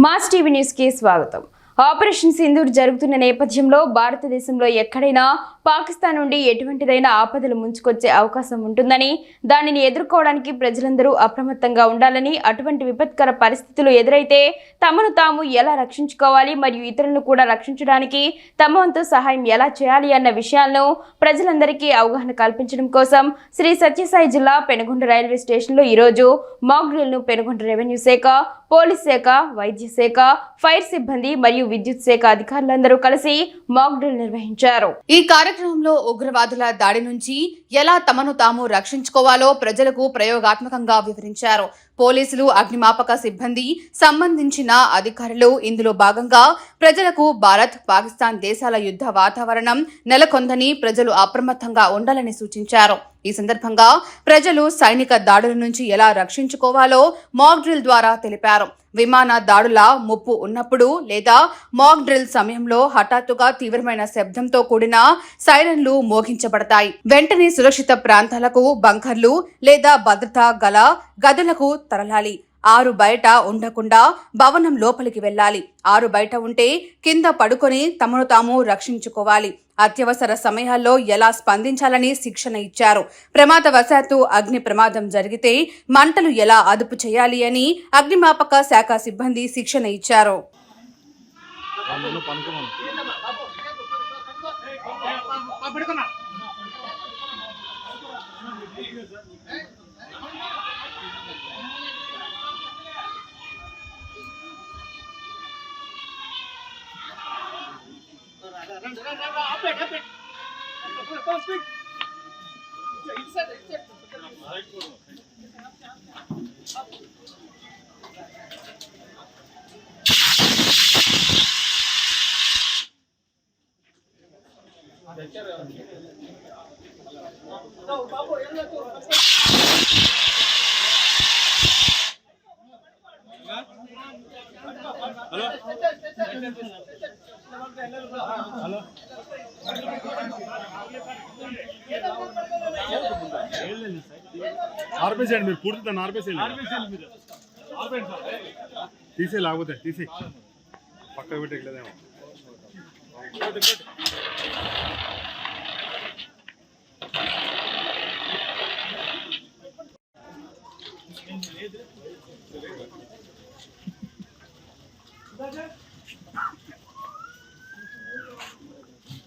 Mass TV news కి స్వాగతం. Operation Sindoor జరుగుతున్న నేపథ్యంలో భారతదేశంలో ఎక్కడైనా పాకిస్తాన్ నుండి ఎటువంటిదైనా ఆపదలు ముంచుకొచ్చే అవకాశం ఉంటుందని, దానిని ఎదుర్కోవడానికి ప్రజలందరూ అప్రమత్తంగా ఉండాలని, అటువంటి విపత్కర పరిస్థితులు ఎదురైతే తమను తాము ఎలా రక్షించుకోవాలి మరియు ఇతరులను కూడా రక్షించడానికి తమ వంతు సహాయం ఎలా చేయాలి అన్న విషయాలను ప్రజలందరికీ అవగాహన కల్పించడం కోసం శ్రీ సత్యసాయి జిల్లా పెనుగొండ రైల్వే స్టేషన్లో ఈరోజు మాక్ డ్రిల్ను పెనుగొండ రెవెన్యూ శాఖ, పోలీస్ శాఖ, వైద్య శాఖ, ఫైర్ సిబ్బంది మరియు విద్యుత్ శాఖ అధికారులందరూ కలిసి మాక్ డ్రిల్ నిర్వహించారు. ఈ కార్యక్రమంలో ఉగ్రవాదుల దాడి నుంచి ఎలా తమను తాము రక్షించుకోవాలో ప్రజలకు ప్రయోగాత్మకంగా వివరించారు. పోలీసులు, అగ్నిమాపక సిబ్బంది, సంబంధించిన అధికారులు ఇందులో భాగంగా ప్రజలకు భారత్, పాకిస్తాన్ దేశాల యుద్ధ వాతావరణం నెలకొందని, ప్రజలు అప్రమత్తంగా ఉండాలని సూచించారు. ఈ సందర్భంగా ప్రజలు సైనిక దాడుల నుంచి ఎలా రక్షించుకోవాలో మాక్ డ్రిల్ ద్వారా తెలిపారు. విమాన దాడుల ముప్పు ఉన్నప్పుడు లేదా మాక్ డ్రిల్ సమయంలో హఠాత్తుగా తీవ్రమైన శబ్దంతో కూడిన సైరన్లు మోగించబడతాయి. వెంటనే సురక్షిత ప్రాంతాలకు, బంకర్లు లేదా భద్రతా గల గదులకు తరలాలి. ఆరు బయట ఉండకుండా భవనం లోపలికి వెళ్లాలి. ఆరు బయట ఉంటే కింద పడుకొని తమను తాము రక్షించుకోవాలి. అత్యవసర సమయాల్లో ఎలా స్పందించాలని శిక్షణ ఇచ్చారు. ప్రమాదవశాత్తు అగ్ని ప్రమాదం జరిగితే మంటలు ఎలా అదుపు చేయాలి అని అగ్నిమాపక శాఖ సిబ్బంది శిక్షణ ఇచ్చారు. ఆర్పేసేయండి మీరు, పూర్తి దాన్ని ఆర్పేసేయండి. తీసే లేకపోతే తీసే పక్కకు పెట్టేయలేదేమో.